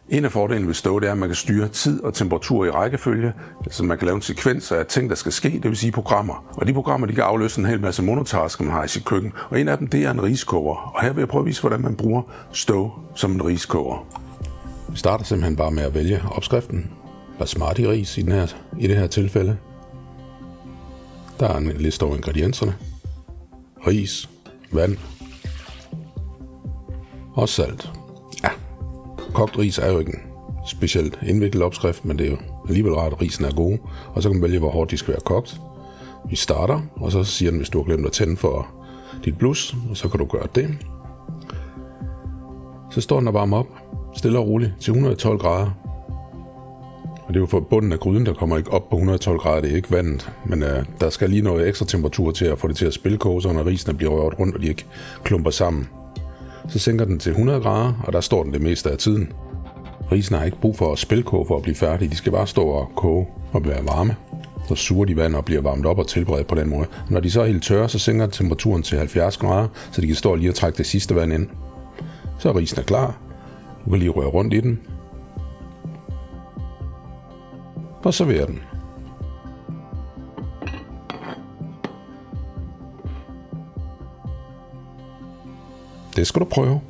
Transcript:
En af fordelene ved Stowe, det er, at man kan styre tid og temperatur i rækkefølge, så man kan lave en sekvens af ting, der skal ske, det vil sige programmer. Og de programmer, de kan afløse en hel masse monotasker, man har i sit køkken. Og en af dem, det er en riskoger. Og her vil jeg prøve at vise, hvordan man bruger Stowe som en riskoger. Vi starter simpelthen bare med at vælge opskriften. Basmati ris i det her tilfælde. Der er en liste over ingredienserne. Ris, vand og salt. Ja, kogt ris er jo ikke en specielt indviklet opskrift, men det er jo alligevel rart, at risen er god. Og så kan man vælge, hvor hårdt de skal være kogt. Vi starter, og så siger den, hvis du har glemt at tænde for dit blus, så kan du gøre det. Så står den og varmer op, stille og roligt, til 112 grader. Og det er jo for bunden af gryden, der kommer ikke op på 112 grader, det er ikke vandet. Men der skal lige noget ekstra temperatur til at få det til at spilkoge, så når risene bliver rørt rundt, og de ikke klumper sammen. Så sænker den til 100 grader, og der står den det meste af tiden. Risene har ikke brug for at spilkoge for at blive færdige, de skal bare stå og koge og være varme. Så suger de vand og bliver varmet op og tilberedt på den måde. Når de så er helt tørre, så sænker temperaturen til 70 grader, så de kan stå lige og trække det sidste vand ind. Så er risen klar. Du kan lige røre rundt i den. Og serverer den. Det skal du prøve.